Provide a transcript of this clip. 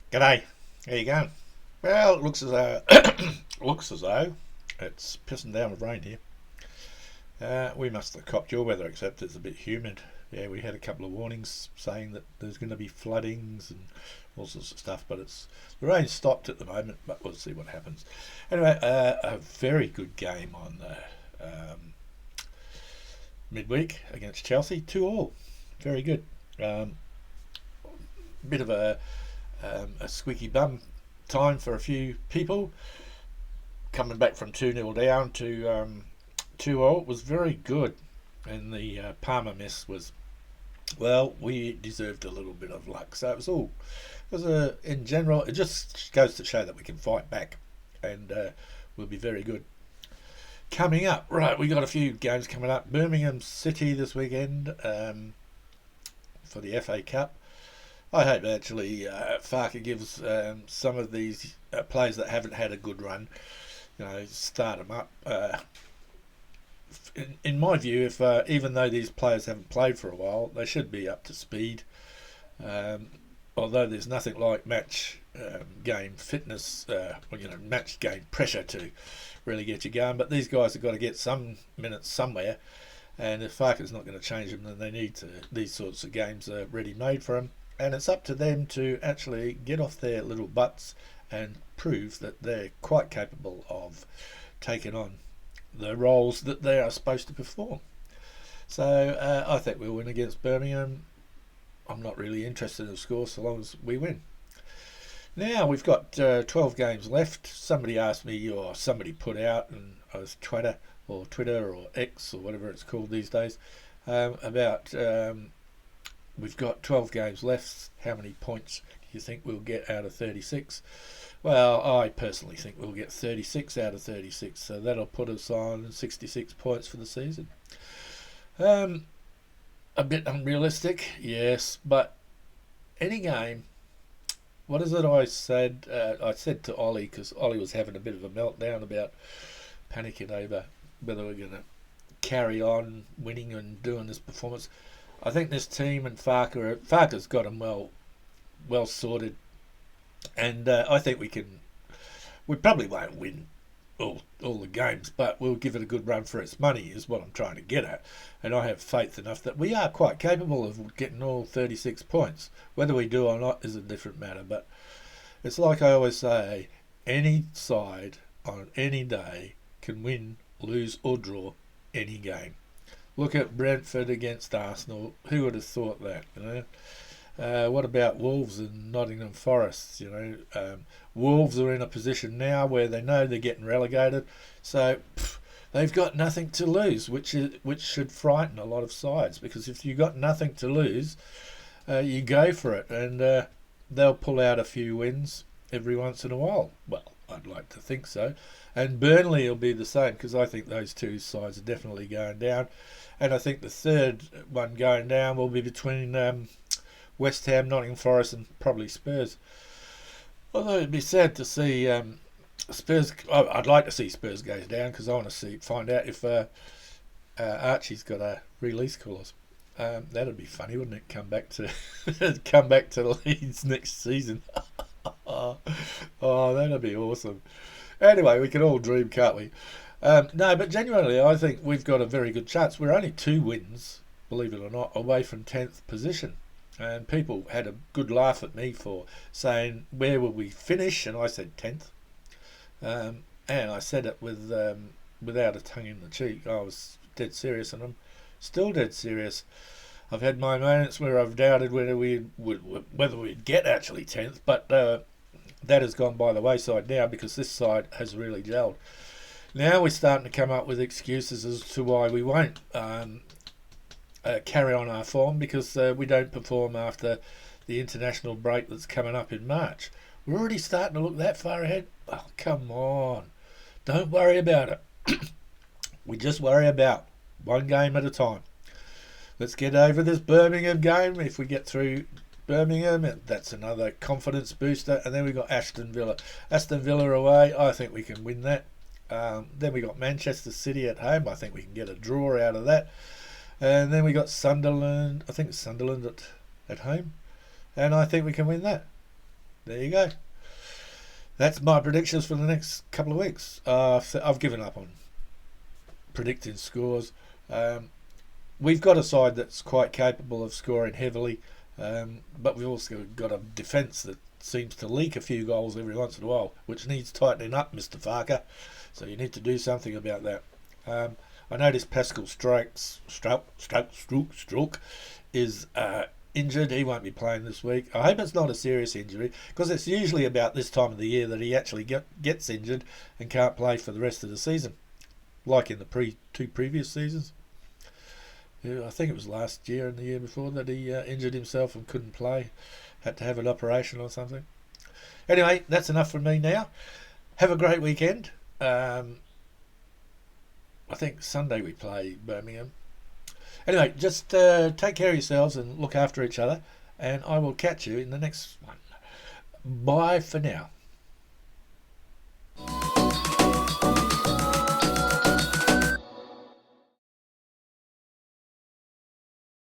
G'day. How you going? Well, it looks as though looks as though it's pissing down with rain here. We must have copped your weather, except it's a bit humid. Yeah, we had a couple of warnings saying that there's going to be floodings and all sorts of stuff, but the rain stopped at the moment. But we'll see what happens. Anyway, a very good game on the midweek against Chelsea, 2-2. Very good. Um, Bit of a squeaky bum time for a few people. Coming back from 2-0 down to 2-0 was very good. And the Palmer miss was, well, we deserved a little bit of luck. So in general, it just goes to show that we can fight back and we'll be very good. Coming up, right, we got a few games coming up. Birmingham City this weekend for the FA Cup. I hope actually Farker gives some of these players that haven't had a good run, start them up. In my view, if even though these players haven't played for a while, they should be up to speed. Although there's nothing like match game fitness, match game pressure to really get you going. But these guys have got to get some minutes somewhere. And if Farker's not going to change them, then they need to. These sorts of games are ready made for them. And it's up to them to actually get off their little butts and prove that they're quite capable of taking on the roles that they are supposed to perform. So I think we'll win against Birmingham. I'm not really interested in the score so long as we win. Now we've got 12 games left. Somebody asked me, or somebody put out, and I was Twitter or X or whatever it's called these days, about we've got 12 games left. How many points do you think we'll get out of 36? Well, I personally think we'll get 36 out of 36, so that'll put us on 66 points for the season. A bit unrealistic, yes, but any game. What is it I said? I said to Ollie, because Ollie was having a bit of a meltdown about panicking over whether we're going to carry on winning and doing this performance. I think this team and Farker's got them well sorted, and I think we can. We probably won't win all the games, but we'll give it a good run for its money, is what I'm trying to get at. And I have faith enough that we are quite capable of getting all 36 points. Whether we do or not is a different matter, but it's like I always say, any side on any day can win, lose or draw any game. Look at Brentford against Arsenal. Who would have thought that? What about Wolves and Nottingham Forest? Wolves are in a position now where they know they're getting relegated, so they've got nothing to lose, which should frighten a lot of sides. Because if you've got nothing to lose, you go for it, and they'll pull out a few wins every once in a while. Well, I'd like to think so. And Burnley will be the same, because I think those two sides are definitely going down. And I think the third one going down will be between West Ham, Nottingham Forest and probably Spurs. Although it'd be sad to see Spurs. I'd like to see Spurs go down, because I want to find out if Archie's got a release clause. That'd be funny, wouldn't it? Come back to Leeds next season. Oh, that'd be awesome. Anyway, we can all dream, can't we? No, but genuinely, I think we've got a very good chance. We're only 2 wins, believe it or not, away from 10th position. And people had a good laugh at me for saying, where will we finish? And I said 10th. And I said it without a tongue in the cheek. I was dead serious, and I'm still dead serious. I've had my moments where I've doubted whether we'd get actually 10th, but that has gone by the wayside now, because this side has really gelled. Now we're starting to come up with excuses as to why we won't carry on our form, because we don't perform after the international break that's coming up in March. We're already starting to look that far ahead. Oh, come on. Don't worry about it. We just worry about one game at a time. Let's get over this Birmingham game. If we get through Birmingham, that's another confidence booster. And then we got Aston Villa. Aston Villa away, I think we can win that. Then we got Manchester City at home. I think we can get a draw out of that. And then we got Sunderland. I think it's Sunderland at home. And I think we can win that. there you go. That's my predictions for the next couple of weeks. I've given up on predicting scores. We've got a side that's quite capable of scoring heavily, but we've also got a defence that seems to leak a few goals every once in a while, which needs tightening up, Mr. Farker. So you need to do something about that. I noticed Pascal Stroke is injured. He won't be playing this week. I hope it's not a serious injury, because it's usually about this time of the year that he actually gets injured and can't play for the rest of the season, like in the two previous seasons. I think it was last year and the year before that he injured himself and couldn't play. Had to have an operation or something. Anyway, that's enough from me now. Have a great weekend. I think Sunday we play Birmingham. Anyway, just take care of yourselves and look after each other, and I will catch you in the next one. Bye for now.